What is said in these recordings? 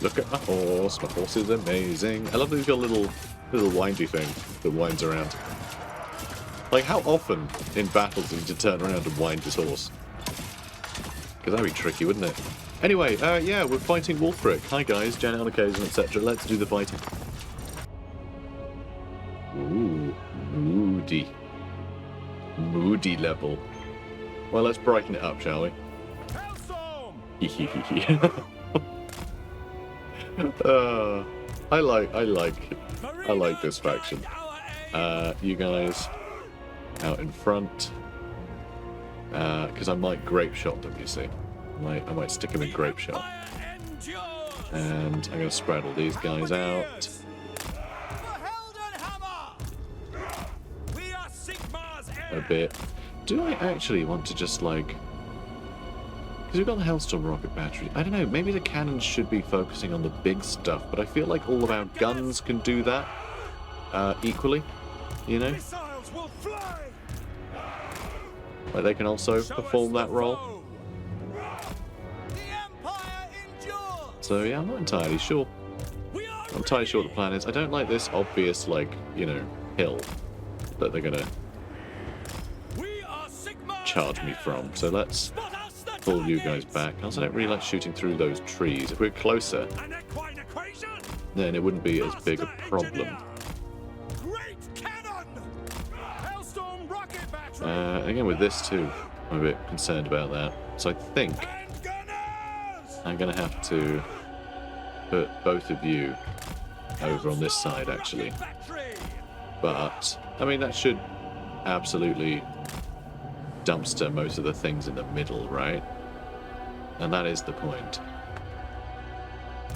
Look at my horse. My horse is amazing. I love that he's got a little windy thing that winds around. Like, how often in battles does he just turn around and wind his horse? Because that'd be tricky, wouldn't it? Anyway, yeah, we're fighting Wulfric. Hi guys, Janet on occasion, etc. Let's do the fighting. Ooh, moody. Moody level. Well, let's brighten it up, shall we? I like this faction. You guys out in front, because I might grape shot them. You see, I might stick them in grape shot, and I'm going to spread all these guys out a bit. Do I actually want to just like? Because we've got the Hellstorm rocket battery. I don't know, maybe the cannons should be focusing on the big stuff, but I feel like all of our guns can do that equally, you know? Like they can also perform that role. So yeah, I'm not entirely sure. I'm entirely sure what the plan is. I don't like this obvious, like, you know, hill that they're gonna charge me from. So let's pull you guys back. I also don't really like shooting through those trees. If we're closer, then it wouldn't be as big a problem. Again, with this too, I'm a bit concerned about that. So I think I'm going to have to put both of you over on this side, actually. But, I mean, that should absolutely dumpster most of the things in the middle, right? And that is the point.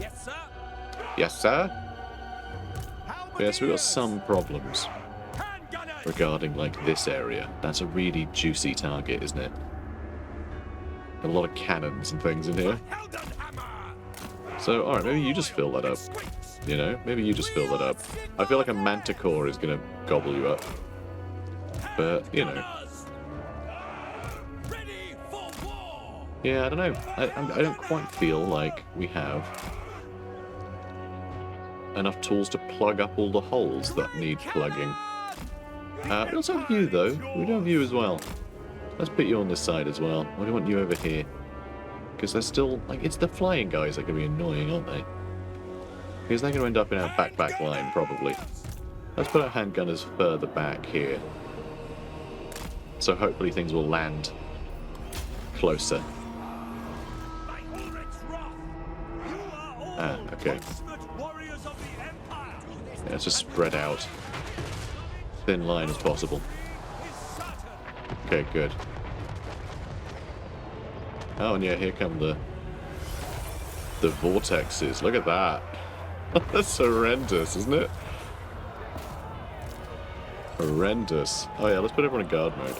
Yes, sir. Yes, sir? Yes, we've got some problems regarding, like, this area. That's a really juicy target, isn't it? Got a lot of cannons and things in here. So, alright, maybe you just fill that up. You know? Maybe you just fill that up. I feel like a manticore is going to gobble you up. But, you know. Yeah, I don't know. I don't quite feel like we have enough tools to plug up all the holes that need plugging. We also have you, though. We do have you as well. Let's put you on this side as well. Or do you want you over here? Because they're still... like, it's the flying guys that are going to be annoying, aren't they? Because they're going to end up in our back line, probably. Let's put our handgunners further back here. So hopefully things will land closer. Ah, okay. Yeah, let's just spread out. Thin line as possible. Okay, good. Oh, and yeah, here come the vortexes. Look at that. That's horrendous, isn't it? Horrendous. Oh yeah, let's put everyone in guard mode.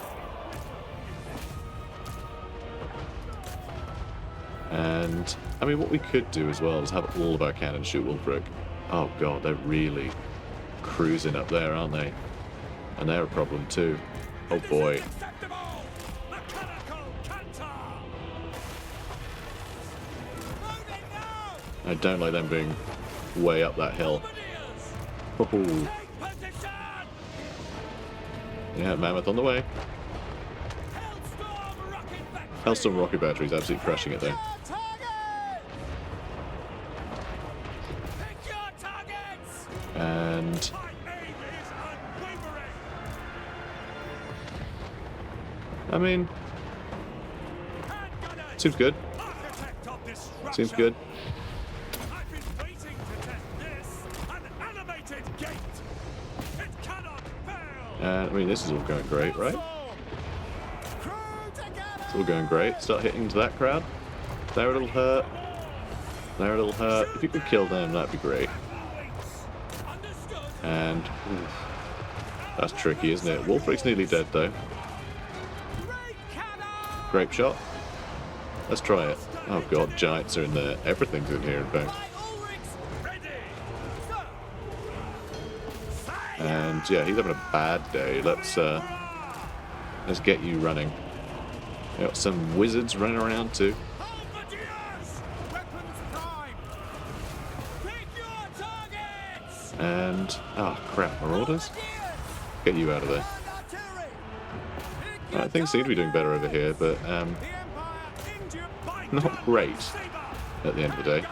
And, I mean, what we could do as well is have all of our cannons shoot Wulfric. Oh god, they're really cruising up there, aren't they? And they're a problem too. Oh boy. I don't like them being way up that hill. Oh. Yeah, Mammoth on the way. Hellstorm rocket battery is absolutely crushing it though. And I mean, seems good. Seems good. I mean, this is all going great, right? It's all going great. Start hitting into that crowd. There it'll hurt. There it'll hurt. If you could kill them, that'd be great. And oof, that's tricky, isn't it? Wulfric's nearly dead, though. Grape shot. Let's try it. Oh god, giants are in there. Everything's in here, in fact. And yeah, he's having a bad day. Let's get you running. We got some wizards running around too. And... oh, crap. Marauders? Get you out of there. Things seem to be doing better over here, but not great at the end of the day.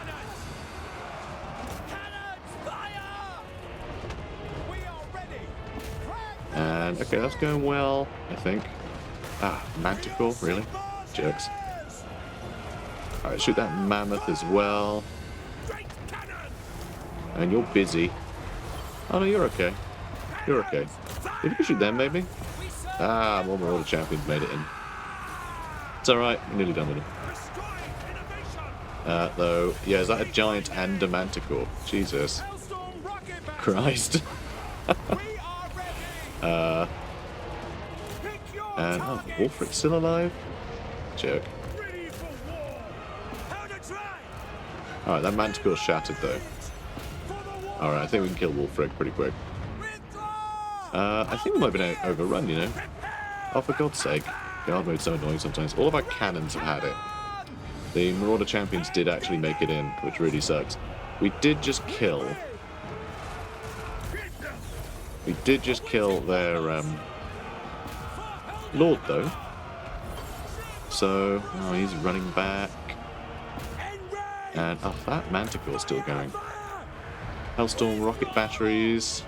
And, okay, that's going well, I think. Ah, Manticore, really? Jerks. Alright, shoot that mammoth as well. And you're busy. Oh no, you're okay. You're okay. If you could shoot them, maybe? Ah, more Marauder Champions made it in. It's alright, we're nearly done with them. Though, yeah, is that a giant and a Manticore? Jesus. Christ. And, oh, Wolfric's still alive? Jerk. Alright, that Manticore's shattered, though. Alright, I think we can kill Wolfric pretty quick. I think we might have been overrun, you know? Oh, for God's sake. Guard mode's so annoying sometimes. All of our cannons have had it. The Marauder Champions did actually make it in, which really sucks. We did just kill... their, Lord, though. So, oh, he's running back. And, oh, that Manticore's still going. Hellstorm rocket batteries.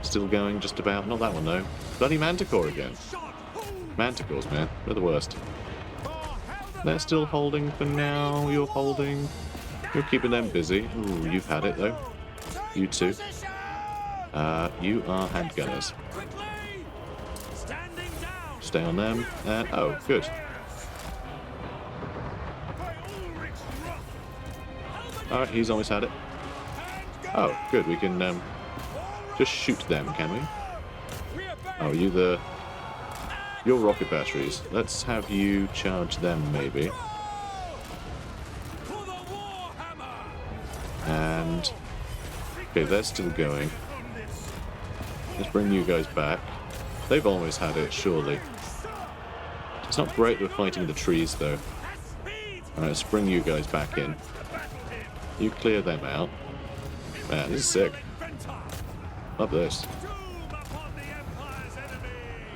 Still going just about. Not that one, though. Bloody Manticore again. Manticores, man. They're the worst. They're still holding for now. You're holding. You're keeping them busy. Ooh, you've had it, though. You too. You are handgunners. Stay on them. And, oh, good. Alright, he's always had it. Oh, good. We can just shoot them, can we? Oh, you're rocket batteries. Let's have you charge them, maybe. And... okay, they're still going. Let's bring you guys back. They've always had it, surely. It's not great with fighting the trees, though. Alright, let's bring you guys back in. You clear them out. Man, this is sick. Love this.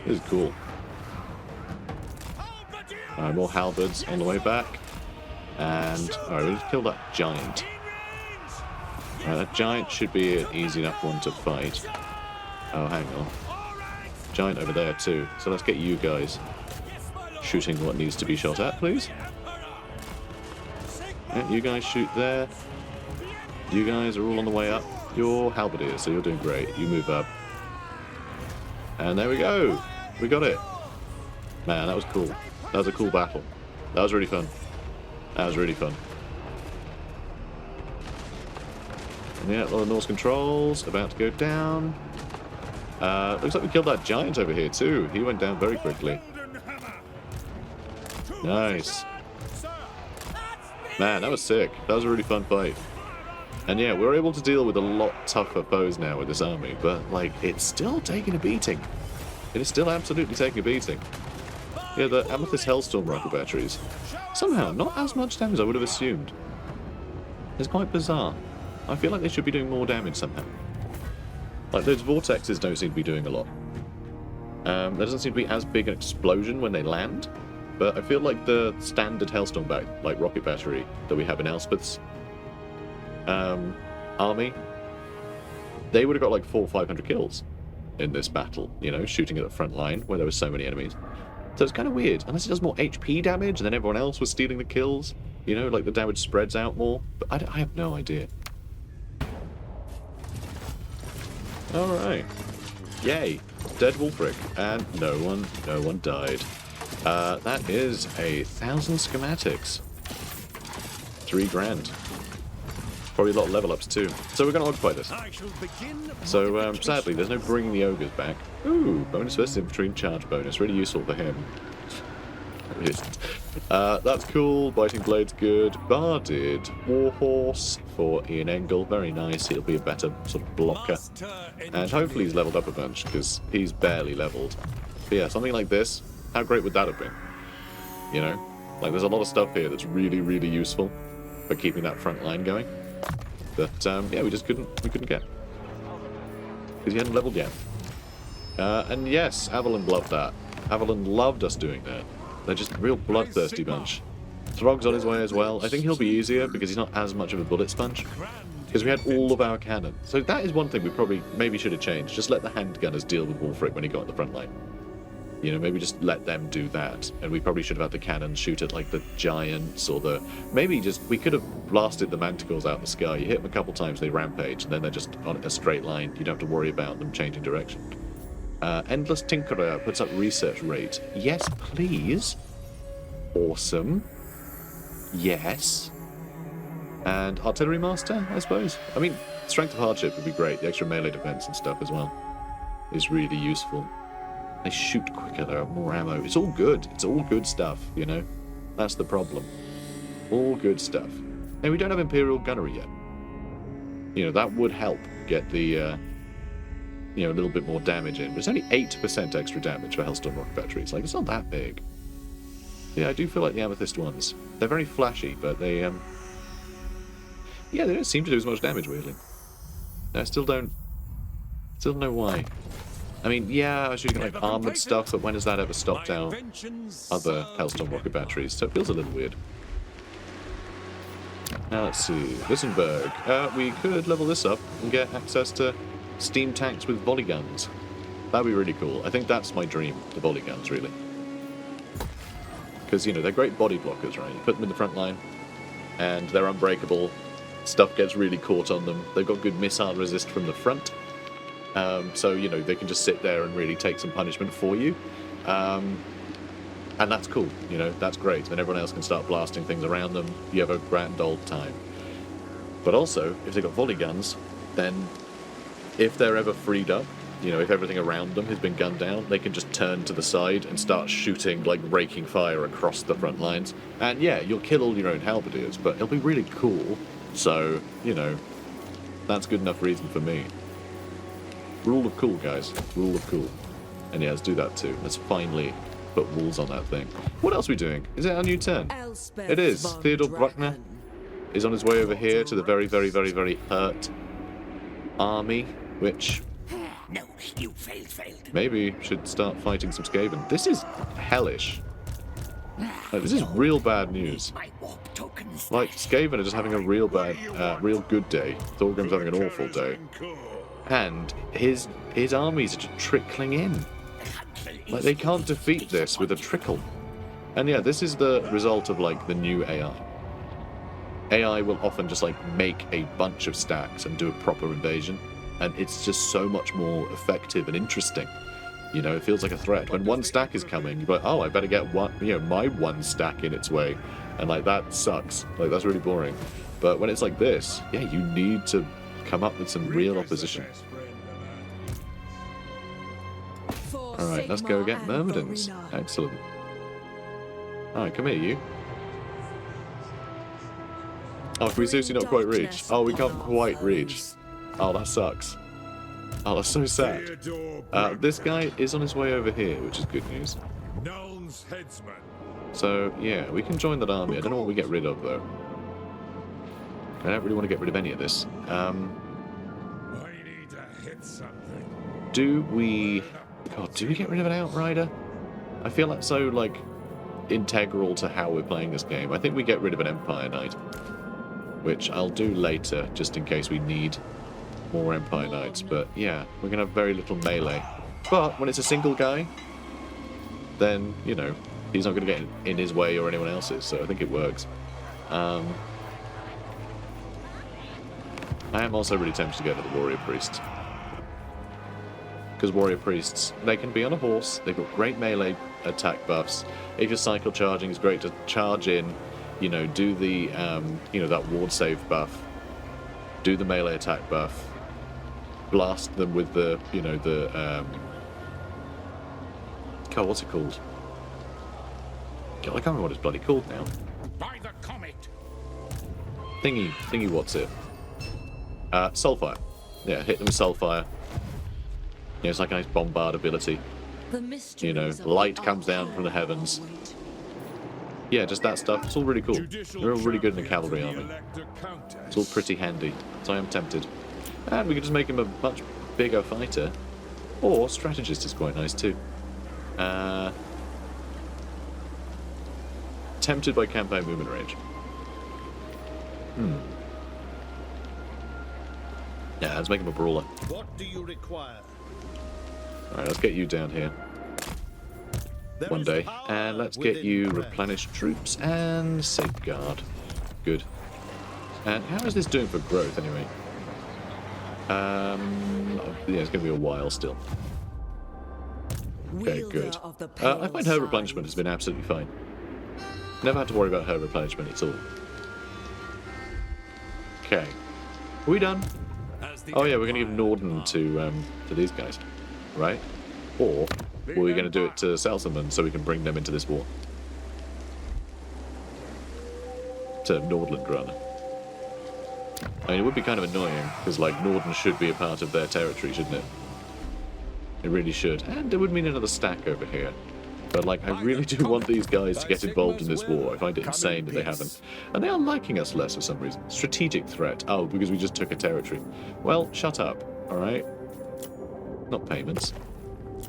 This is cool. Alright, more halberds on the way back. And, alright, we just killed that giant. Alright, that giant should be an easy enough one to fight. Oh, hang on. Giant over there too. So let's get you guys shooting what needs to be shot at, please. Yeah, you guys shoot there. You guys are all on the way up. You're halberdiers, so you're doing great. You move up. And there we go. We got it. Man, that was cool. That was a cool battle. That was really fun. That was really fun. And yeah, a lot of Norse controls about to go down. Looks like we killed that giant over here too. He went down very quickly. Nice. Man, that was sick. That was a really fun fight. And yeah, we're able to deal with a lot tougher foes now with this army, but like, it's still taking a beating. It is still absolutely taking a beating. Yeah, the Amethyst Hellstorm rocket batteries. Somehow, not as much damage as I would have assumed. It's quite bizarre. I feel like they should be doing more damage somehow. Like, those vortexes don't seem to be doing a lot. There doesn't seem to be as big an explosion when they land, but I feel like the standard Hellstorm like rocket battery that we have in Elspeth's army, they would have got like 400 or 500 kills in this battle, you know, shooting at the front line where there were so many enemies. So it's kind of weird, unless it does more HP damage and then everyone else was stealing the kills, you know, like the damage spreads out more, but I have no idea. Alright. Yay. Dead Wolfric. And no one died. That is 1,000 schematics. 3 grand. Probably a lot of level ups too. So we're going to occupy this. So sadly, there's no bringing the ogres back. Ooh, bonus versus infantry and charge bonus. Really useful for him. That's cool. Biting Blade's good. Barded Warhorse for Ian Engel. Very nice. He'll be a better sort of blocker. And hopefully he's leveled up a bunch, because he's barely leveled. But yeah, something like this, how great would that have been? You know? Like, there's a lot of stuff here that's really, really useful for keeping that front line going. But, yeah, we couldn't get. because he hadn't leveled yet. And yes, Avalon loved that. Avalon loved us doing that. They're just a real bloodthirsty bunch. Throg's on his way as well. I think he'll be easier because he's not as much of a bullet sponge. Because we had all of our cannon. So that is one thing we probably maybe should have changed. Just let the handgunners deal with Wulfric when he got at the front line. You know, maybe just let them do that. And we probably should have had the cannons shoot at like the giants or the... Maybe just... We could have blasted the manticores out of the sky. You hit them a couple times, they rampage, and then they're just on a straight line. You don't have to worry about them changing direction. Endless Tinkerer puts up research rate. Yes, please. Awesome. Yes. And Artillery Master, I suppose. I mean, Strength of Hardship would be great. The extra melee defense and stuff as well is really useful. They shoot quicker, they have more ammo. It's all good. It's all good stuff, you know? That's the problem. All good stuff. And we don't have Imperial Gunnery yet. You know, that would help get the, you know, a little bit more damage in. But it's only 8% extra damage for Hellstorm rocket batteries. Like, it's not that big. Yeah, I do feel like the Amethyst ones. They're very flashy, but they, yeah, they don't seem to do as much damage, weirdly. I still don't know why. I mean, yeah, I was shooting like armored stuff, but when has that ever stopped out other Hellstorm rocket batteries? So it feels a little weird. Now let's see. Wissenberg. We could level this up and get access to steam tanks with volley guns. That'd be really cool. I think that's my dream, the volley guns, really. Because, you know, they're great body blockers, right? You put them in the front line, and they're unbreakable. Stuff gets really caught on them. They've got good missile resist from the front. So, you know, they can just sit there and really take some punishment for you. And that's cool, you know, that's great. Then everyone else can start blasting things around them. You have a grand old time. But also, if they've got volley guns, then if they're ever freed up, you know, if everything around them has been gunned down, they can just turn to the side and start shooting, like, raking fire across the front lines. And yeah, you'll kill all your own halberdiers, but it'll be really cool. So, you know, that's good enough reason for me. Rule of cool, guys. Rule of cool. And yeah, let's do that too. Let's finally put walls on that thing. What else are we doing? Is it our new turn? Elspeth It is. Von Theodore Draken. Bruckner is on his way over here to the very, very, very, very hurt army, which No, you failed. maybe should start fighting some Skaven. This is hellish. Like, this is real bad news. My warp tokens. Like, Skaven are just having a real bad, real good day. Thorgrim's having an awful day. And his armies are just trickling in. Like, they can't defeat this with a trickle. And yeah, this is the result of, like, the new AI. AI will often just, like, make a bunch of stacks and do a proper invasion. And it's just so much more effective and interesting. You know, it feels like a threat. When one stack is coming, you're like, oh, I better get one, you know, my one stack in its way. And, like, that sucks. Like, that's really boring. But when it's like this, yeah, you need to come up with some real opposition. Alright, let's go get Myrmidons. Excellent. Alright, come here, you. Oh, can we seriously not quite reach? Oh, we can't quite reach. Oh, that sucks. Oh, that's so sad. This guy is on his way over here, which is good news. Nuln's headsman. So, yeah, we can join that army. I don't know what we get rid of, though. I don't really want to get rid of any of this. I need to hit something. Do we... God, do we get rid of an Outrider? I feel that's so, like, integral to how we're playing this game. I think we get rid of an Empire Knight, which I'll do later, just in case we need more Empire Knights. But, yeah, we're going to have very little melee. But when it's a single guy, then, you know, he's not going to get in his way or anyone else's, so I think it works. I am also really tempted to go to the Warrior Priest. Because Warrior Priests, they can be on a horse, they've got great melee attack buffs. If you're cycle charging, it's great to charge in, you know, do the, you know, that ward save buff, do the melee attack buff, blast them with the, you know, the, God, what's it called? God, I can't remember what it's bloody called now. By the comet. Thingy, what's it? Soulfire. Yeah, hit them with Soulfire. You know, it's like a nice bombard ability. You know, light comes down from the heavens. Yeah, just that stuff. It's all really cool. We're all really good in the cavalry army. It's all pretty handy. So I am tempted. And we can just make him a much bigger fighter. Or strategist is quite nice too. Tempted by campaign movement range. Yeah, let's make him a brawler. What do you require? Alright, let's get you down here one day. And let's get you replenish troops and safeguard. Good. And how is this doing for growth anyway? Yeah, it's going to be a while still. Okay, good. I find her replenishment has been absolutely fine. Never had to worry about her replenishment at all. Okay. Are we done? Oh yeah, we're going to give Norden to these guys, right? Or were we going to do it to Selserman so we can bring them into this war? To Nordland, rather. I mean, it would be kind of annoying, because, like, Norden should be a part of their territory, shouldn't it? It really should. And it would mean another stack over here. But, like, I really do want these guys to get involved in this war. I find it insane that they haven't. And they are liking us less for some reason. Strategic threat. Oh, because we just took a territory. Well, shut up, alright? Not payments.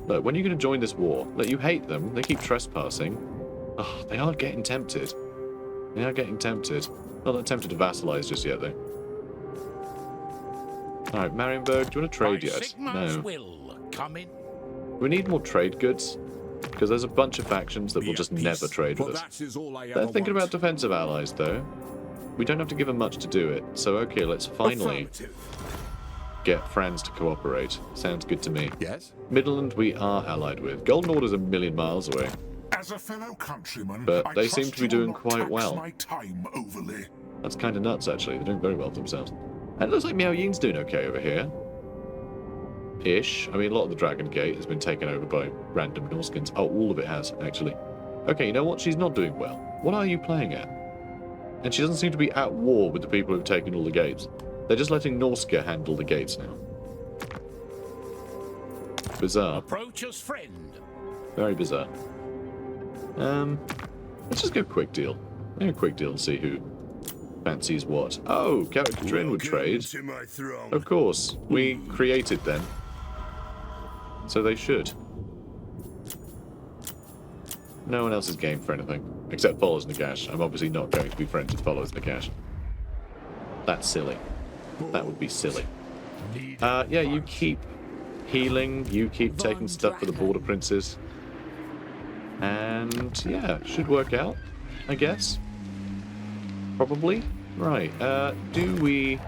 Look, when are you going to join this war? Look, you hate them. They keep trespassing. Oh, they are getting tempted. They are getting tempted. Not that tempted to vassalize just yet, though. Alright, Marienburg, do you want to trade yet? No. We need more trade goods, because there's a bunch of factions that will just never trade with us. They're thinking about defensive allies, though. We don't have to give them much to do it, so okay, let's finally get France to cooperate. Sounds good to me. Yes? Midland we are allied with. Golden Order's a million miles away. As a fellow countryman, But I they seem trust to be you doing will not quite tax well. my time overly. That's kind of nuts, actually. They're doing very well for themselves. And it looks like Miao Yin's doing okay over here. Ish. I mean, a lot of the Dragon Gate has been taken over by random Norskins. Oh, all of it has, actually. Okay, you know what? She's not doing well. What are you playing at? And she doesn't seem to be at war with the people who've taken all the gates. They're just letting Norska handle the gates now. Bizarre. Approach us, friend. Very bizarre. Let's just go quick deal. Go quick deal and see who fancies what. Oh, Katrin would trade. Of course. We created them. So they should. No one else is game for anything. Except Followers Nagash. I'm obviously not going to be friends with Followers Nagash. That's silly. That would be silly. Yeah, you keep healing. You keep taking stuff for the Border Princes. And yeah, should work out, I guess. Probably. Right, do we...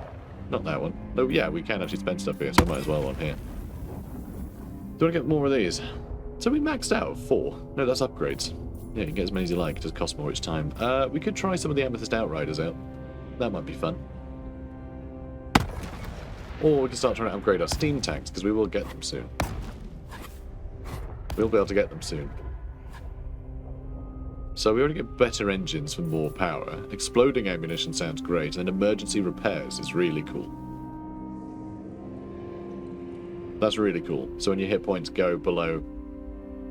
Not that one. No, yeah, we can actually spend stuff here, so I might as well on here. Do I get more of these? So we maxed out at 4. No, that's upgrades. Yeah, you can get as many as you like. It does cost more each time. We could try some of the Amethyst Outriders out. That might be fun. Or we can start trying to upgrade our steam tanks, because we will get them soon. We'll be able to get them soon. So we already get better engines for more power. Exploding ammunition sounds great, and emergency repairs is really cool. That's really cool. So when your hit points go below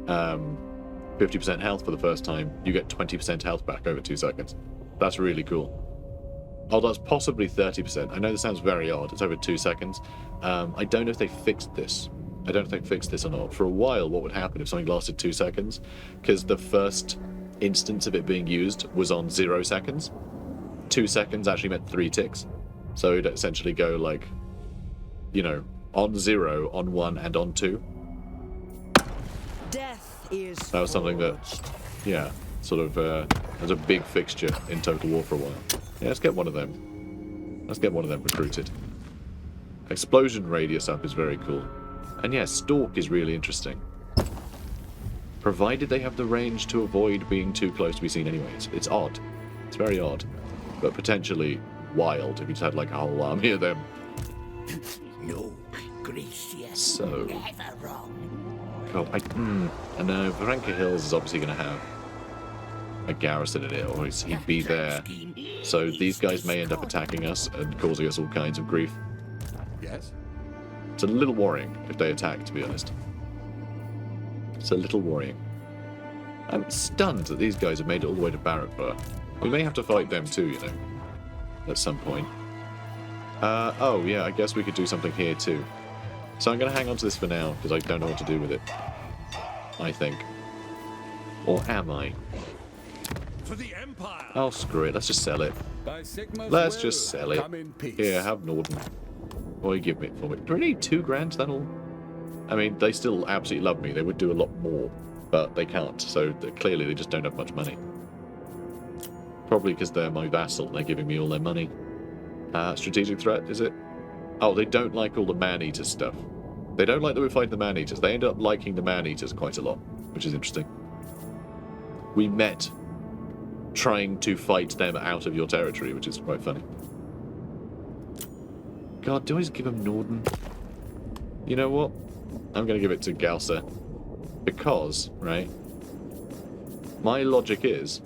50% health for the first time, you get 20% health back over 2 seconds. That's really cool. Oh, that's possibly 30%. I know this sounds very odd. It's over 2 seconds. I don't know if they fixed this. I don't know if they fixed this or not. For a while, what would happen if something lasted 2 seconds? Because the first instance of it being used was on 0 seconds. 2 seconds actually meant 3 ticks. So it'd essentially go like, you know, on 0, on 1, and on 2. Death is That was something that, yeah, sort of was a big fixture in Total War for a while. Yeah, let's get one of them. Let's get one of them recruited. Explosion radius up is very cool. And yeah, Stalk is really interesting. Provided they have the range to avoid being too close to be seen anyway. It's odd. It's very odd. But potentially wild if you just had like a whole army of them. No, gracious. So... Never wrong. God, I know, Varenka Hills is obviously going to have a garrison in it, or he'd be there. So these guys may end up attacking us and causing us all kinds of grief. Yes? It's a little worrying if they attack, to be honest. It's a little worrying. I'm stunned that these guys have made it all the way to Barrackburg. We may have to fight them too, you know, at some point. Oh yeah, I guess we could do something here too. So I'm going to hang on to this for now, because I don't know what to do with it. I think. Or am I? For the Empire. Oh, screw it. Let's just sell it. Let's just sell it. Here, have Norden. Or you give me it for me. Do I need 2 grand? That'll... I mean, they still absolutely love me. They would do a lot more, but they can't. So clearly they just don't have much money. Probably because they're my vassal. They're giving me all their money. Strategic threat, is it? Oh, they don't like all the man-eater stuff. They don't like that we're fighting the man-eaters. They end up liking the man-eaters quite a lot, which is interesting. We met trying to fight them out of your territory, which is quite funny. God, do I just give them Norden? You know what? I'm going to give it to Galsa. Because, right? My logic is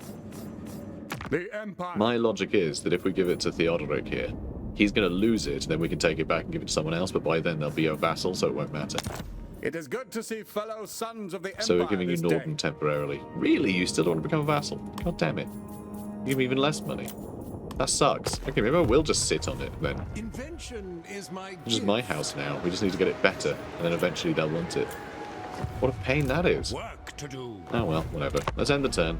that if we give it to Theodoric here, he's going to lose it, then we can take it back and give it to someone else, but by then they'll be a vassal, so it won't matter. It is good to see fellow sons of the Empire. So we're giving you this Norden day. temporarily. Really? You still don't want to become a vassal? God damn it. You give me even less money. That sucks. Okay, maybe I will just sit on it then. Invention is my This is my house now. We just need to get it better, and then eventually they'll want it. What a pain that is. work to do. Oh well, whatever. Let's end the turn.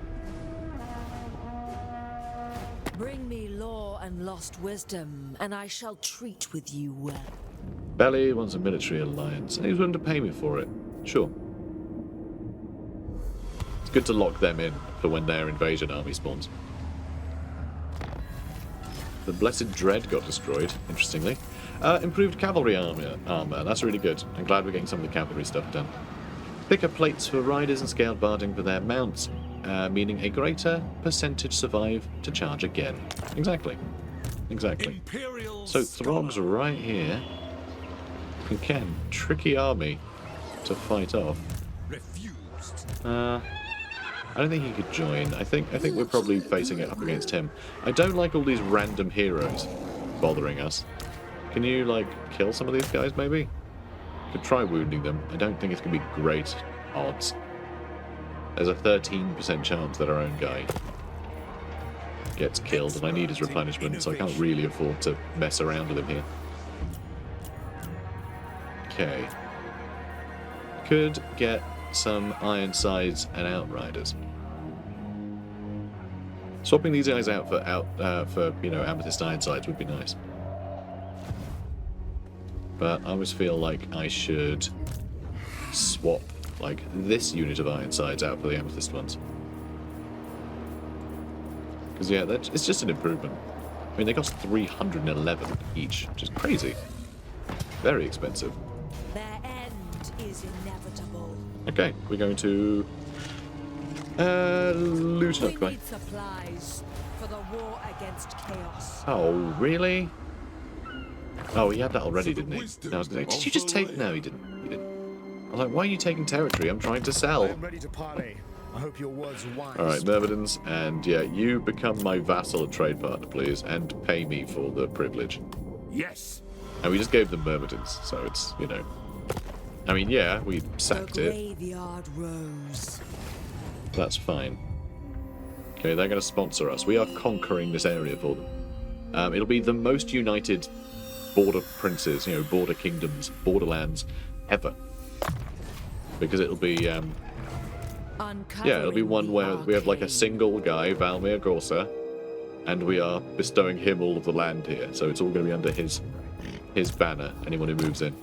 Bring me lore and lost wisdom, and I shall treat with you well. Belly wants a military alliance, and he's willing to pay me for it. Sure. It's good to lock them in for when their invasion army spawns. The Blessed Dread got destroyed, interestingly. Improved cavalry armor. That's really good. I'm glad we're getting some of the cavalry stuff done. Picker plates for riders and scaled barding for their mounts, meaning a greater percentage survive to charge again. Exactly. Exactly. Imperial So Throg's right here. Again, tricky army to fight off. refused. I don't think he could join. I think we're probably facing it up against him. I don't like all these random heroes bothering us. Can you, like, kill some of these guys, maybe? Could try wounding them. I don't think it's going to be great odds. There's a 13% chance that our own guy gets killed, and I need his replenishment, so I can't really afford to mess around with him here. Okay. Could get some Ironsides and Outriders. Swapping these guys out for you know, Amethyst Ironsides would be nice. But I always feel like I should swap like this unit of Ironsides out for the Amethyst ones. Because yeah, it's just an improvement. I mean, they cost 311 each, which is crazy. Very expensive. Their end is inevitable. Okay, we're going to loot We up. need supplies for the war against chaos. Oh, really? Oh, he had that already, didn't he? No, I was gonna say, did you just take... No, he didn't. He didn't. I was like, why are you taking territory? I'm trying to sell. I'm ready to parley. I hope your words are wise. Alright, Myrmidons, and yeah, you become my vassal and trade partner, please, and pay me for the privilege. Yes. And we just gave them Myrmidons, so it's, you know... I mean, yeah, we sacked the it. graveyard rose. That's fine. Okay, they're going to sponsor us. We are conquering this area for them. It'll be the most united border princes, you know, border kingdoms, borderlands ever. Because it'll be, yeah, it'll be one where we have like a single guy, Valmir Gorsa, and we are bestowing him all of the land here. So it's all going to be under his banner, anyone who moves in.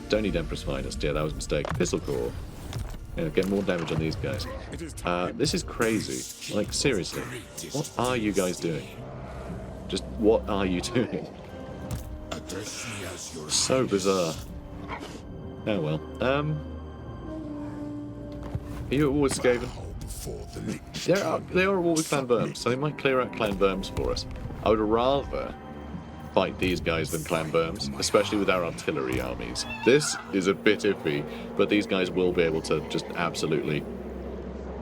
Don't need Empress Finest. Yeah, that was a mistake. Pistol Core. Yeah, get more damage on these guys. This is crazy. Like, seriously. What are you guys doing? Just, what are you doing? Address me as your So bizarre. Oh well. Are you at war with Skaven? before the They are at war with Clan Worms, so they might clear out Clan Worms for us. I would rather fight these guys than Clan Worms, especially with our artillery armies. This is a bit iffy, but these guys will be able to just absolutely,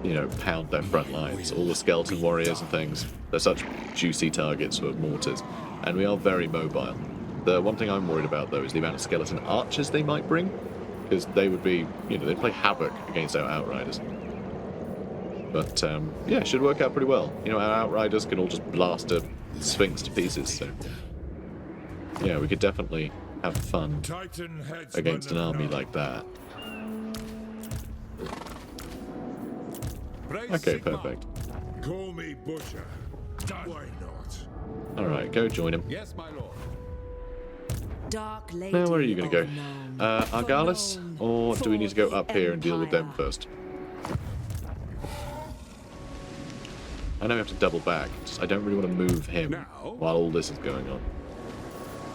you know, pound their front lines. All the skeleton warriors and things, they're such juicy targets for mortars, and we are very mobile. The one thing I'm worried about, though, is the amount of skeleton archers they might bring, because they would be, you know, they'd play havoc against our outriders. But, yeah, it should work out pretty well. You know, our outriders can all just blast a Sphinx to pieces, so Yeah, we could definitely have fun Titan heads against an army like that. Okay, perfect. Call me Butcher. Why not? Alright, go join him. Yes, my lord. Dark Lady Now, where are you going to of go? Nuln. Argalis? For Or do we need to go the up here and deal with them Empire. first? I know we have to double back. Just, I don't really want to move him Now? while all this is going on.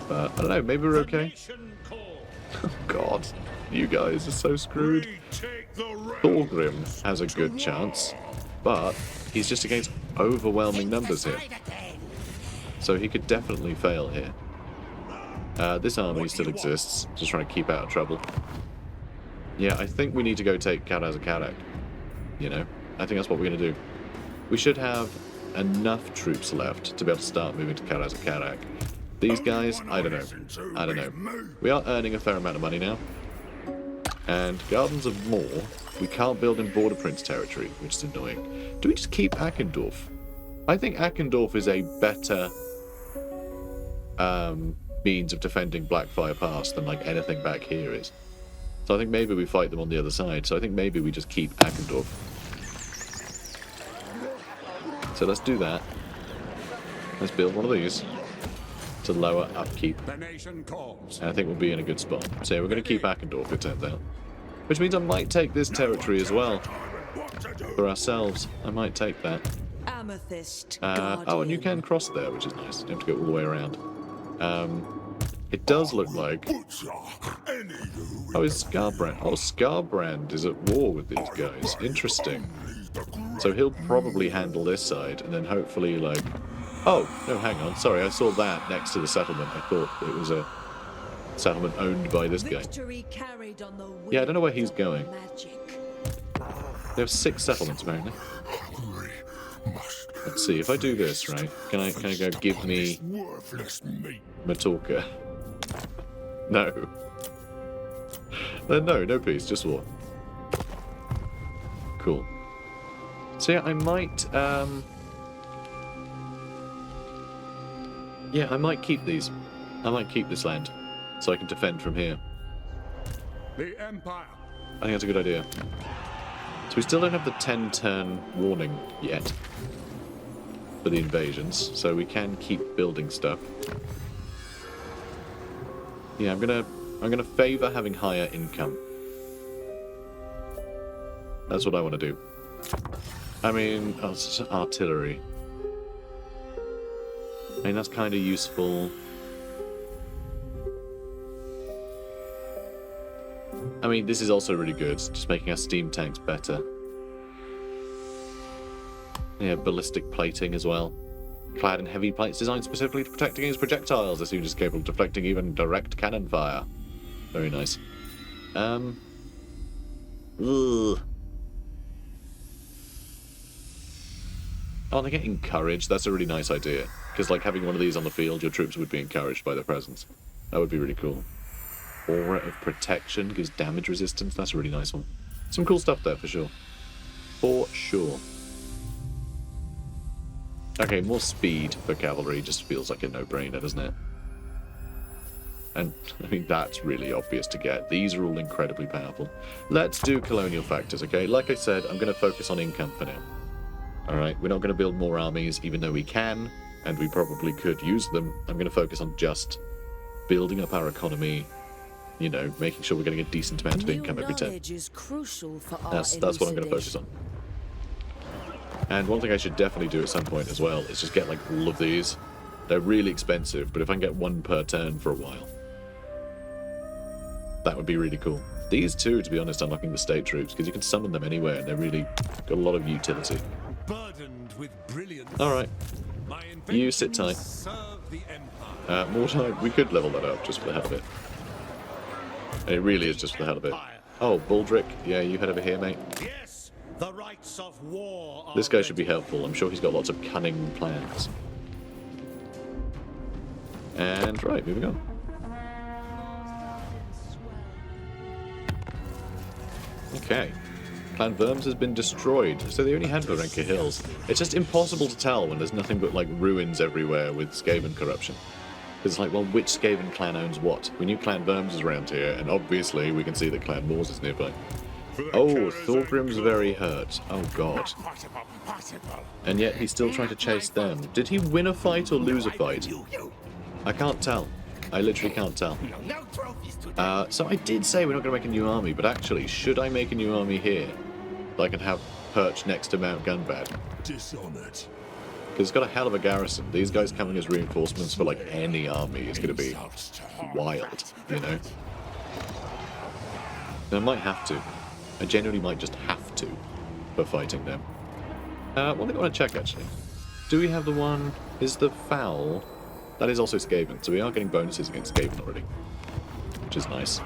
But, I don't know, maybe we're okay? Nation call. Oh god, you guys are so screwed. Retake the realm. Thorgrim has a good chance, but he's just against overwhelming numbers here. So he could definitely fail here. This army still exists, just trying to keep out of trouble. Yeah, I think we need to go take Karak. You know, I think that's what we're going to do. We should have enough troops left to be able to start moving to Karak. These guys, I don't know. We are earning a fair amount of money now. And Gardens of Moor, we can't build in Border Prince territory, which is annoying. Do we just keep Akendorf? I think Akendorf is a better means of defending Blackfire Pass than like anything back here is. So I think maybe we fight them on the other side. So I think maybe we just keep Akendorf. So let's do that. Let's build one of these to lower upkeep. The nation calls. And I think we'll be in a good spot. So we're going to keep Akendorf, it turns out. Which means I might take this territory as well. For ourselves. I might take that. Amethyst. Oh, and you can cross there, which is nice. You don't have to go all the way around. It does look like... Butcher. Anywho, Oh, is Scarbrand? Oh, Scarbrand is at war with these guys. Interesting. So he'll probably handle this side, and then hopefully, like... Oh, no, hang on. Sorry, I saw that next to the settlement. I thought it was a settlement owned by this guy. Victory carried on the Yeah, I don't know where he's wings of going. Magic. They have 6 settlements, apparently. Let's see, if I do this, right, can I go give me worthless meat. Matorka? No. No peace, just war. Cool. So yeah, I might, yeah, I might keep these. I might keep this land, so I can defend from here. The Empire. I think that's a good idea. So we still don't have the 10-turn warning yet for the invasions, so we can keep building stuff. Yeah, I'm gonna favor having higher income. That's what I want to do. I mean, artillery. I mean, that's kind of useful. I mean, this is also really good, just making our steam tanks better. Yeah, ballistic plating as well. Clad in heavy plates designed specifically to protect against projectiles. This unit is capable of deflecting even direct cannon fire. Very nice. Ugh. Oh, they get encouraged. That's a really nice idea. Because, like, having one of these on the field, your troops would be encouraged by their presence. That would be really cool. Aura of Protection gives damage resistance. That's a really nice one. Some cool stuff there, for sure. For sure. Okay, more speed for cavalry just feels like a no-brainer, doesn't it? And, I mean, that's really obvious to get. These are all incredibly powerful. Let's do colonial factors, okay? Like I said, I'm going to focus on income for now. Alright, we're not going to build more armies, even though we can, and we probably could use them. I'm going to focus on just building up our economy, you know, making sure we're getting a decent amount of income every turn. Knowledge is crucial for our That's what I'm going to focus on. And one thing I should definitely do at some point as well is just get like all of these. They're really expensive, but if I can get one per turn for a while, that would be really cool. These two, to be honest, unlocking the state troops, because you can summon them anywhere and they're really got a lot of utility. Burdened with brilliance. Alright, My you sit tight. serve the Empire. More time. We could level that up just for the hell of it. And it really is just for the hell of it. Oh, Baldric, yeah, you head over here, mate. Yes, the rights of war are This guy should be ready. helpful. I'm sure he's got lots of cunning plans. And, right, moving on. Okay. Clan Worms has been destroyed, so they only had Varenka Hills. It's just impossible to tell when there's nothing but, like, ruins everywhere with Skaven corruption. Because it's like, well, which Skaven clan owns what? We knew Clan Worms was around here, and obviously we can see that Clan Moors is nearby. Oh, Thorgrim's very hurt. Oh, God. And yet he's still trying to chase them. Did he win a fight or lose a fight? I can't tell. I literally can't tell. So I did say we're not going to make a new army, but actually, should I make a new army here that I can have perched next to Mount Gunbad? Dishonored. Because it's got a hell of a garrison. These guys coming as reinforcements for, like, any army is going to be wild, you know? And I might have to. I genuinely might just have to for fighting them. One thing I want to check, actually. Do we have the one... Is the Foul... That is also Skaven, so we are getting bonuses against Skaven already. Which is nice.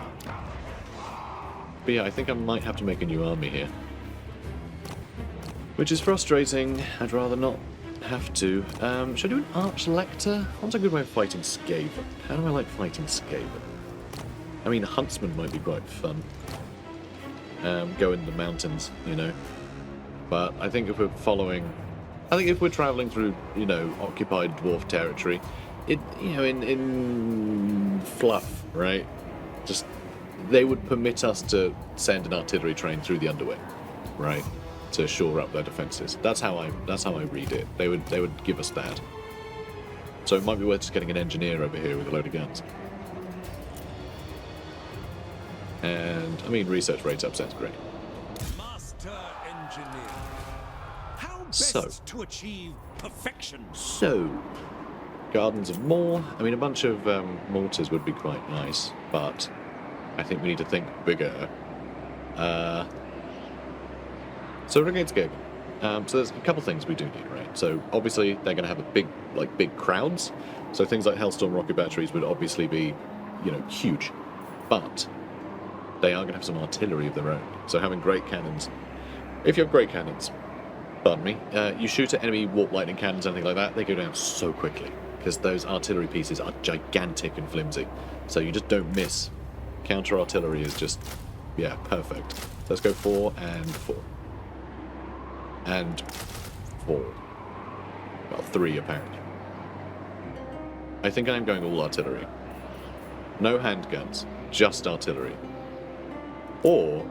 But yeah, I think I might have to make a new army here. Which is frustrating. I'd rather not have to. Should I do an Arch-Lector? What's a good way of fighting Skaven? How do I like fighting Skaven? I mean, Huntsman might be quite fun. Go in the mountains, you know. But I think if we're following... I think if we're travelling through, you know, occupied dwarf territory, it, you know, in fluff, right? Just, they would permit us to send an artillery train through the underway, right? To shore up their defences. That's how I read it. They would give us that. So it might be worth just getting an engineer over here with a load of guns. And, I mean, research rates up sounds great. Master engineer. How best So. to achieve perfection? So, Gardens of Moor. I mean, a bunch of mortars would be quite nice, but I think we need to think bigger. So we're against Skaven. So there's a couple things we do need, right? So obviously they're going to have a big crowds. So things like Hellstorm rocket batteries would obviously be, you know, huge. But they are going to have some artillery of their own. So having great cannons. If you have great cannons, pardon me, you shoot at enemy warp lightning cannons, anything like that, they go down so quickly. Because those artillery pieces are gigantic and flimsy. So you just don't miss. Counter artillery is just, yeah, perfect. So let's go 4 and 4. And 4. Well, 3 apparently. I think I'm going all artillery. No handguns, just artillery. Or,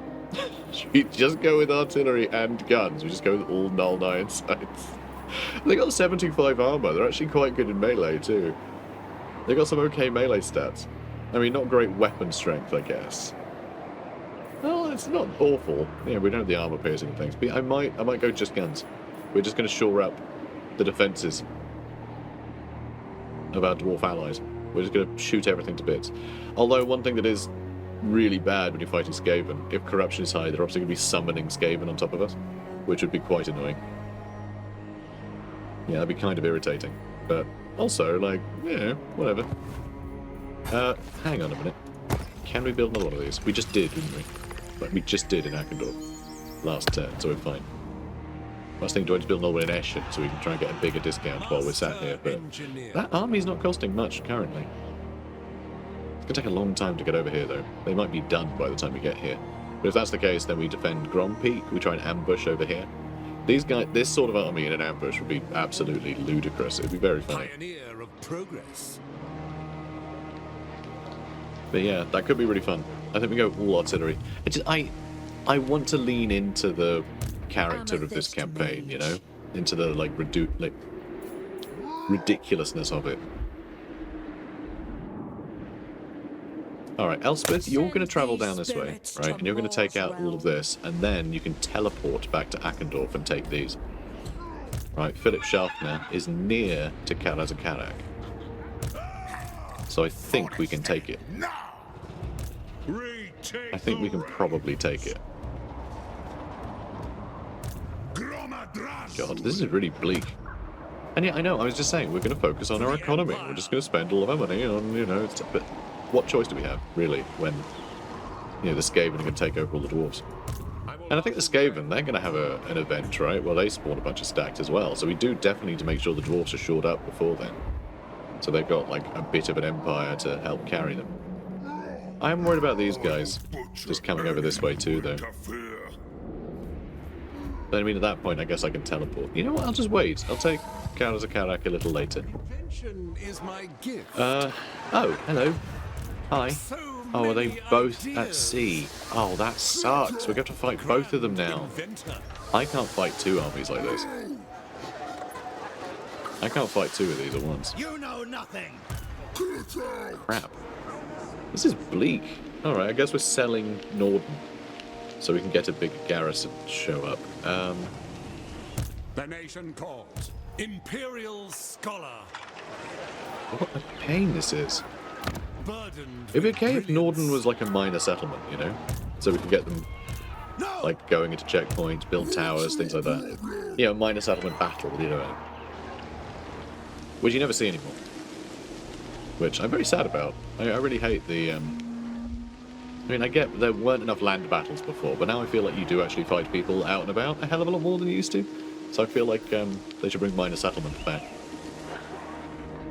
should we just go with artillery and guns? We just go with all null iron sights. They got 75 armor, they're actually quite good in melee too. They got some okay melee stats. I mean, not great weapon strength, I guess. Well, it's not awful. Yeah, we don't have the armor piercing things, but I might go just guns. We're just going to shore up the defenses of our dwarf allies. We're just going to shoot everything to bits. Although one thing that is really bad when you're fighting Skaven, if corruption is high, they're obviously going to be summoning Skaven on top of us, which would be quite annoying. Yeah, that'd be kind of irritating. But also, like, yeah, whatever. Hang on a minute. Can we build another one of these? We just did, didn't we? Like, we just did in Akendorf last turn, so we're fine. I was thinking, do I just build another one in Eschen so we can try and get a bigger discount while we're sat here, but that army's not costing much currently. It's going to take a long time to get over here, though. They might be done by the time we get here. But if that's the case, then we defend Grom Peak, we try and ambush over here. These guys, this sort of army in an ambush would be absolutely ludicrous. It'd be very funny. Pioneer of progress. But yeah, that could be really fun. I think we go all artillery. I want to lean into the character of this campaign, you know? Into the, like, ridiculousness of it. Alright, Elspeth, you're going to travel down this way, right? And you're going to take out all of this, and then you can teleport back to Akendorf and take these. Right, Philip Schaffner is near to Karazakarak. So I think we can take it. I think we can probably take it. God, this is really bleak. And yeah, I know, I was just saying, we're going to focus on our economy. We're just going to spend all of our money on, you know, stuff. But what choice do we have, really, when, you know, the Skaven are going to take over all the dwarves? And I think the Skaven, they're going to have an event, right? Well, they spawn a bunch of stacks as well. So we do definitely need to make sure the dwarves are shored up before then. So they've got, like, a bit of an empire to help carry them. I'm worried about these guys just coming over this way too, though. But I mean, at that point, I guess I can teleport. You know what? I'll just wait. I'll take Kara Karak a little later. Invention is my gift. Oh, hello. Hi. So Oh, are they many both at ideas. sea? Oh, that sucks. We're going to have to fight both of them now. Inventor. I can't fight two armies like this. I can't fight two of these at once. You know nothing. Crap. This is bleak. Alright, I guess we're selling Norden. So we can get a big garrison to show up. The nation calls. Imperial scholar. What a pain this is. Burdened. It'd be with okay if Norden brilliance. was like a minor settlement, you know? So we could get them No. like going into checkpoints, build towers, things like that. You know, minor settlement battle, you know. Which you never see anymore. Which I'm very sad about. I really hate the I mean, I get there weren't enough land battles before, but now I feel like you do actually fight people out and about a hell of a lot more than you used to. So I feel like they should bring minor settlement back.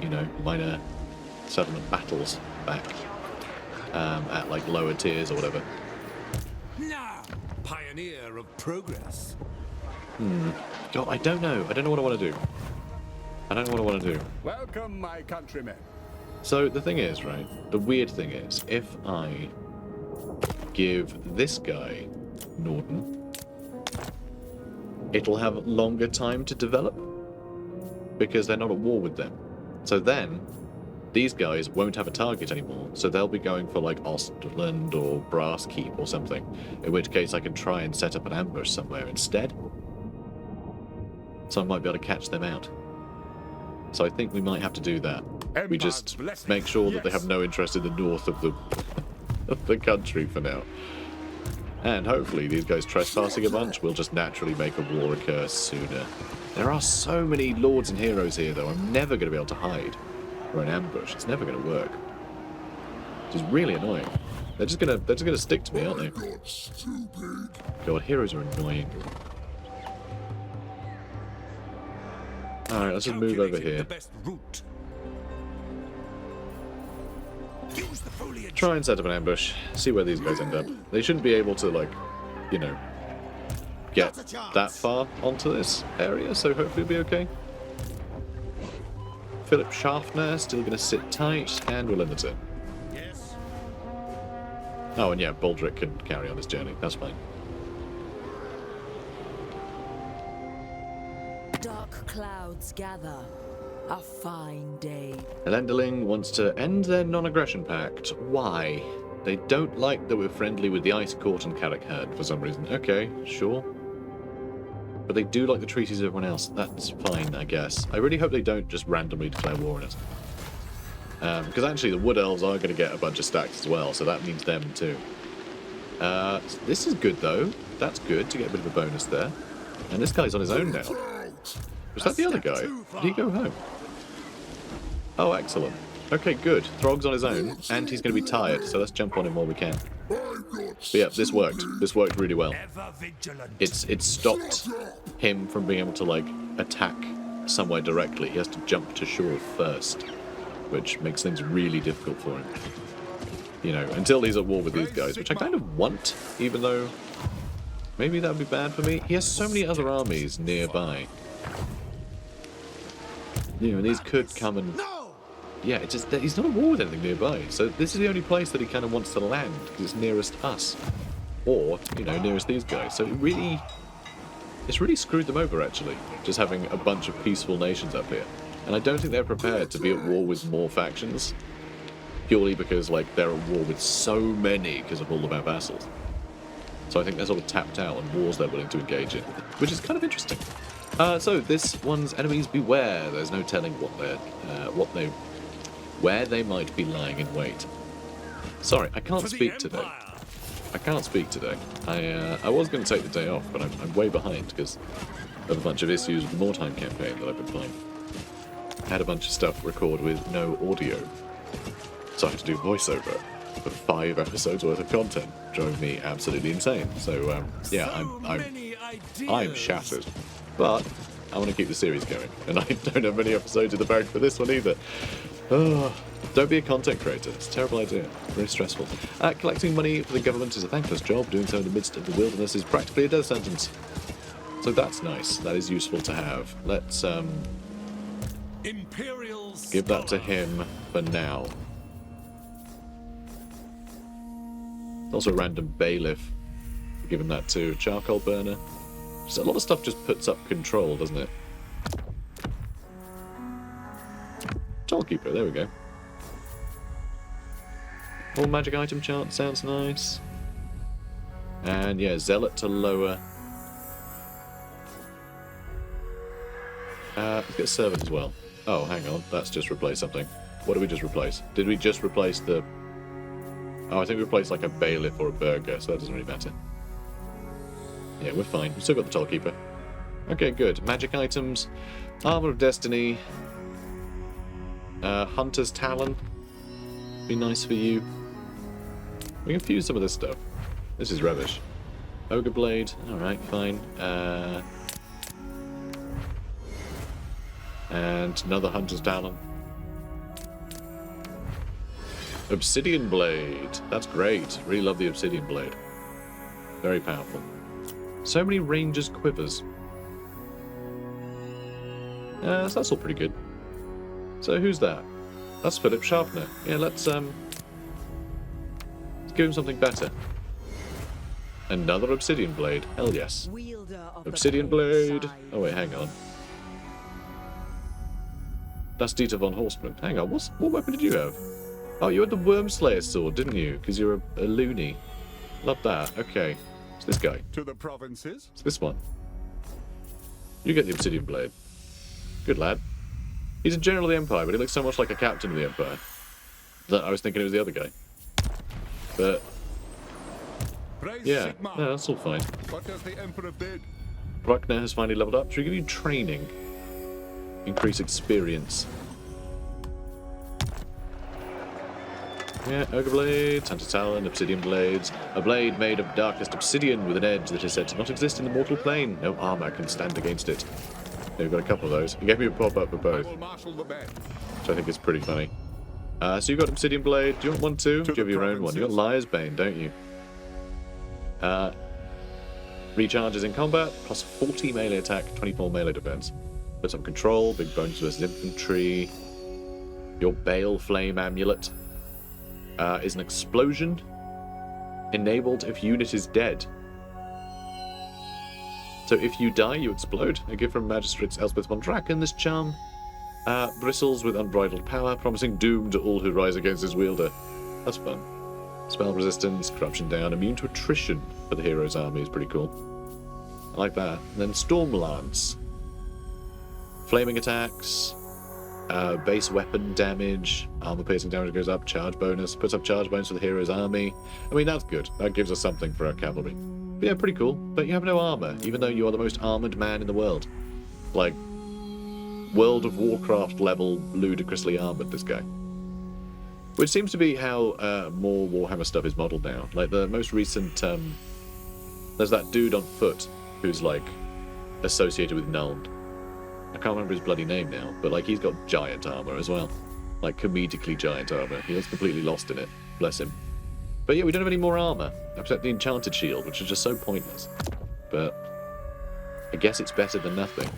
You know, minor settlement battles back at like lower tiers or whatever. Now, pioneer of progress. God, I don't know. I don't know what I want to do. I don't know what I want to do. Welcome, my countrymen. So the thing is, right? The weird thing is, if I give this guy Norden, it'll have longer time to develop because they're not at war with them. So then these guys won't have a target anymore, so they'll be going for like Ostland or Brass Keep or something, in which case I can try and set up an ambush somewhere instead. So I might be able to catch them out. So I think we might have to do that. We just make sure that they have no interest in the north of the country for now. And hopefully these guys trespassing a bunch will just naturally make a war occur sooner. There are so many lords and heroes here though, I'm never going to be able to hide or an ambush. It's never going to work. Which is really annoying. They're just gonna stick to me, aren't they? God, heroes are annoying. Alright, let's just move over Calculating here. The best route. Use the foliage. Try and set up an ambush, see where these guys end up. They shouldn't be able to, like, you know, get that far onto this area, so hopefully it'll be okay. Philip Schaffner still going to sit tight, and we'll end the turn. Yes. Oh, and yeah, Baldric can carry on his journey. That's fine. Dark clouds gather. A fine day. Elenderling wants to end their non-aggression pact. Why? They don't like that we're friendly with the Ice Court and Carrick Herd for some reason. Okay, sure. But they do like the treaties of everyone else. That's fine, I guess. I really hope they don't just randomly declare war on us. Because actually the Wood Elves are going to get a bunch of stacks as well, so that means them too. This is good though. That's good to get a bit of a bonus there. And this guy's on his own now. Was that the other guy? Did he go home? Oh, excellent. Okay, good. Throg's on his own, and he's going to be tired, so let's jump on him while we can. But yeah, this worked. This worked really well. Ever vigilant. It stopped him from being able to, like, attack somewhere directly. He has to jump to shore first, which makes things really difficult for him. You know, until he's at war with these guys, which I kind of want, even though maybe that would be bad for me. He has so many other armies nearby. You know, and these could come and... Yeah, it's just that he's not at war with anything nearby. So this is the only place that he kind of wants to land, because it's nearest us. Or, you know, nearest these guys. So it's really screwed them over, actually, just having a bunch of peaceful nations up here. And I don't think they're prepared to be at war with more factions, purely because, like, they're at war with so many because of all of our vassals. So I think they're sort of tapped out on wars they're willing to engage in, which is kind of interesting. So this one's enemies beware. There's no telling where they might be lying in wait. Sorry, I can't speak today. I can't speak today. I was going to take the day off, but I'm way behind because of a bunch of issues with the Wartime campaign that I've been playing. I had a bunch of stuff to record with no audio, so I had to do voiceover for 5 episodes worth of content. Drove me absolutely insane. So yeah, I'm shattered. But I want to keep the series going, and I don't have many episodes in the bag for this one either. Oh, don't be a content creator. It's a terrible idea. Very stressful. Collecting money for the government is a thankless job. Doing so in the midst of the wilderness is practically a death sentence. So that's nice. That is useful to have. Let's Imperial give that to scholar. him for now. Also a random bailiff. Give him that too. Charcoal burner. Just a lot of stuff just puts up control, doesn't it? Tollkeeper, there we go. All magic item chart sounds nice. And yeah, zealot to lower. Let's get servant as well. Oh, hang on, that's just replaced something. What did we just replace? Did we just replace the... Oh, I think we replaced like a bailiff or a burgher, so that doesn't really matter. Yeah, we're fine. We've still got the Tollkeeper. Okay, good. Magic items. Armor of Destiny. Hunter's Talon. Be nice for you. We can fuse some of this stuff. This is rubbish. Ogre Blade. Alright, fine. And another Hunter's Talon. Obsidian Blade. That's great. Really love the Obsidian Blade. Very powerful. So many Rangers quivers. So that's all pretty good. So who's that? That's Philip Sharpner. Yeah, let's give him something better. Another Obsidian Blade. Hell yes. Wielder of the Obsidian pale Blade. side. Oh wait, hang on. That's Dieter von Horstmann. Hang on, what weapon did you have? Oh, you had the Wormslayer sword, didn't you? Because you're a loony. Love that. Okay. It's this guy. To the provinces. It's this one. You get the Obsidian Blade. Good lad. He's a general of the Empire, but he looks so much like a captain of the Empire that I was thinking it was the other guy. But, Praise yeah. Sigmar. No, that's all fine. What does the Emperor bid? Bruckner has finally leveled up. Should we give you training? Increase experience. Yeah, Ogre Blades, Hunter Talon, Obsidian Blades. A blade made of darkest obsidian with an edge that is said to not exist in the mortal plane. No armor can stand against it. Yeah, we've got a couple of those. He gave me a pop-up for I both, will marshal the band. which I think is pretty funny. So you've got Obsidian Blade. Do you want one too? Do you have your own one? You got Liar's Bane, don't you? Recharges in combat, plus 40 melee attack, 24 melee defense. Put some control, big bonus versus infantry. Your Bale Flame Amulet is an explosion enabled if unit is dead. So if you die, you explode. A gift from Magistrates Elspeth Von Draken. This charm bristles with unbridled power, promising doom to all who rise against his wielder. That's fun. Spell resistance, corruption down, immune to attrition for the hero's army is pretty cool. I like that. And then Storm Lance. Flaming attacks, base weapon damage, armor piercing damage goes up, charge bonus, puts up charge bonus for the hero's army. I mean, that's good. That gives us something for our cavalry. But yeah, pretty cool. But you have no armor, even though you are the most armored man in the world. Like, World of Warcraft level ludicrously armored, this guy. Which seems to be how more Warhammer stuff is modeled now. Like the most recent, there's that dude on foot who's like associated with Nuln. I can't remember his bloody name now, but like he's got giant armor as well. Like comedically giant armor. He looks completely lost in it. Bless him. But yeah, we don't have any more armor, except the enchanted shield, which is just so pointless. But I guess it's better than nothing.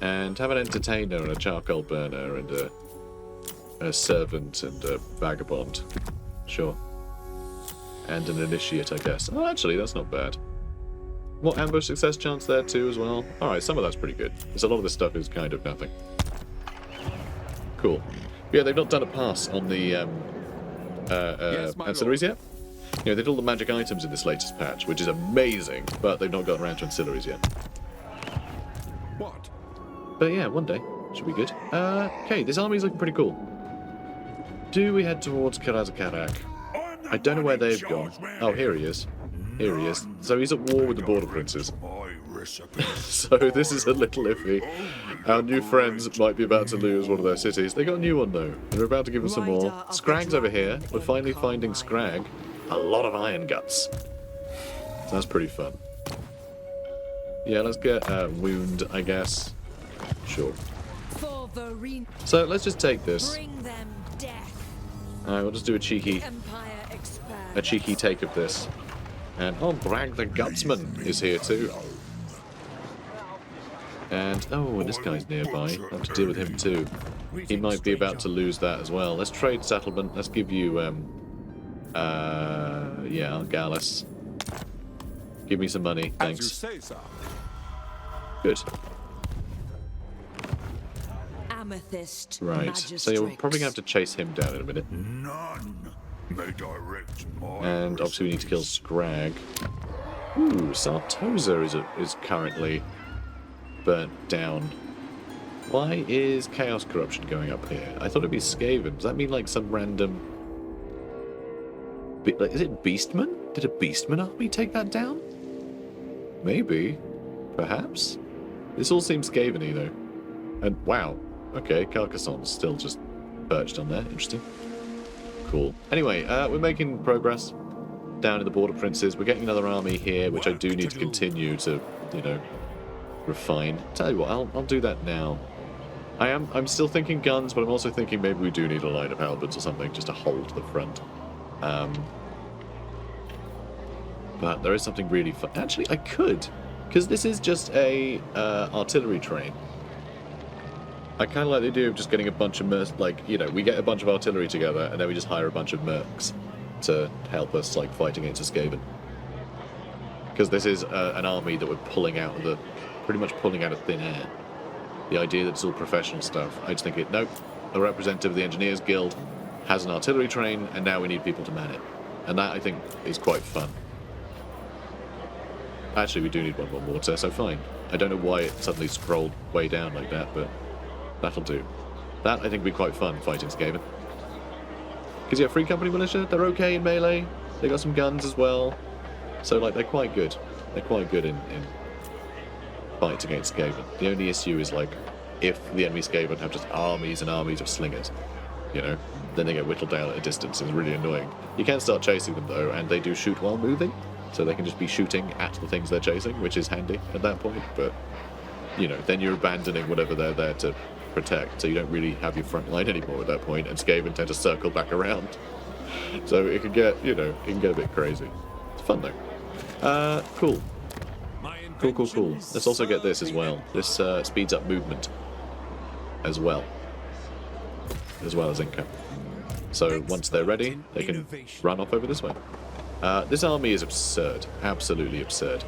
And have an entertainer and a charcoal burner and a servant and a vagabond. Sure. And an initiate, I guess. Oh, actually, that's not bad. More ambush success chance there too as well. Alright, some of that's pretty good. Because a lot of this stuff is kind of nothing. Cool. Yeah, they've not done a pass on the Yes, my ancillaries yet. You know, they did all the magic items in this latest patch, which is amazing, but they've not gotten around to ancillaries yet. What? But yeah, one day. Should be good. Okay, this army's looking pretty cool. Do we head towards Karazakarak? I don't know where they've gone. Oh, here he is. Here he is. So he's at war with the Border Princes. So this is a little iffy. Our new friends might be about to lose one of their cities. They got a new one though. They're about to give them some more. Scrag's over here. We're finally finding Scrag. A lot of iron guts. So that's pretty fun. Yeah, let's get Wound, I guess. Sure. For Varine, So let's just take this. bring them death. Alright, we'll just do a cheeky Empire expand. take of this. And oh, Bragg the Gutsman is here too. And oh, this guy's nearby. I'll have to deal with him too. He might be about to lose that as well. Let's trade settlement. Let's give you yeah, Gallus. Give me some money, As you thanks. say, sir. Good. Amethyst. Right. So you're probably gonna have to chase him down in a minute. None may direct my And obviously we need to kill Scrag. Ooh, Sartosa is currently burnt down. Why is Chaos Corruption going up here? I thought it'd be Skaven. Does that mean like some random... Is it Beastman? Did a Beastman army take that down? Maybe. Perhaps? This all seems Skaven-y though. And wow. Okay, Carcassonne's still just perched on there. Interesting. Cool. Anyway, we're making progress down in the Border Princes. We're getting another army here, which I do need to continue to, you know, refine. Tell you what, I'll do that now. I'm still thinking guns, but I'm also thinking maybe we do need a line of halberds or something just to hold the front. But there is something really fun. Actually, I could, because this is just a artillery train. I kind of like the idea of just getting a bunch of mercs, like, you know, we get a bunch of artillery together, and then we just hire a bunch of mercs to help us, like, fight against a Skaven. Because this is an army that we're pulling out of pretty much pulling out of thin air. The idea that it's all professional stuff, I just think nope, a representative of the Engineers Guild has an artillery train, and now we need people to man it. And that, I think, is quite fun. Actually, we do need one more mortar, so fine. I don't know why it suddenly scrolled way down like that, but that'll do. That, I think, would be quite fun, fighting Skaven. Because, yeah, Free Company Militia, they're okay in melee. They got some guns as well. So, like, they're quite good. They're quite good in fights against Skaven. The only issue is, like, if the enemy Skaven have just armies and armies of slingers, you know, then they get whittled down at a distance. It's really annoying. You can start chasing them, though, and they do shoot while moving. So they can just be shooting at the things they're chasing, which is handy at that point. But, you know, then you're abandoning whatever they're there to protect, so you don't really have your front line anymore at that point, and Skaven tend to circle back around. So it can get, you know, it can get a bit crazy. It's fun though. Cool. Cool. Let's also get this as well. This speeds up movement as well as income. So once they're ready, they can run off over this way. This army is absurd, absolutely absurd.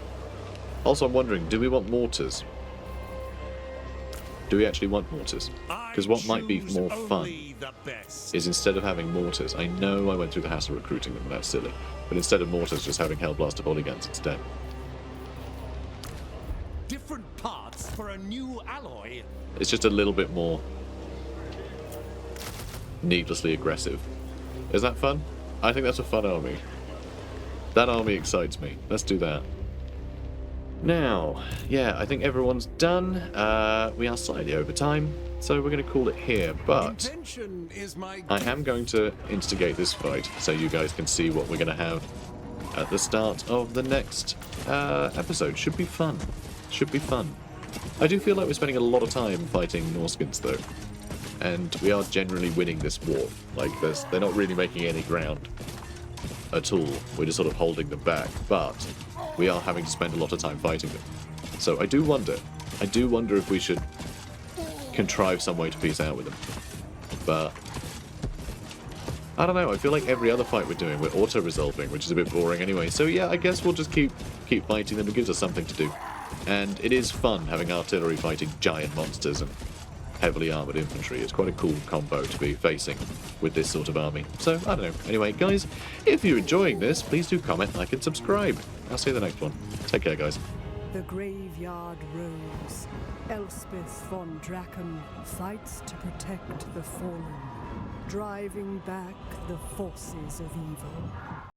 Also, I'm wondering, do we want mortars? Do we actually want mortars? Because what might be more fun is instead of having mortars, I know I went through the hassle recruiting them, and that's silly, but instead of mortars, just having Hellblaster volley guns instead. Different parts for a new alloy. It's just a little bit more needlessly aggressive. Is that fun? I think that's a fun army. That army excites me. Let's do that. Now, yeah, I think everyone's done. We are slightly over time, so we're going to call it here, but I am going to instigate this fight so you guys can see what we're going to have at the start of the next episode. Should be fun. Should be fun. I do feel like we're spending a lot of time fighting Norskins, though, and we are generally winning this war. Like, they're not really making any ground at all. We're just sort of holding them back, but we are having to spend a lot of time fighting them. So I do wonder if we should contrive some way to peace out with them. But I don't know, I feel like every other fight we're doing, we're auto-resolving, which is a bit boring anyway. So yeah, I guess we'll just keep fighting them. It gives us something to do. And it is fun having artillery fighting giant monsters and heavily armoured infantry. It's quite a cool combo to be facing with this sort of army. So, I don't know. Anyway, guys, if you're enjoying this, please do comment, like, and subscribe. I'll see you in the next one. Take care, guys. The Graveyard Rose. Elspeth Von Draken fights to protect the fallen, driving back the forces of evil.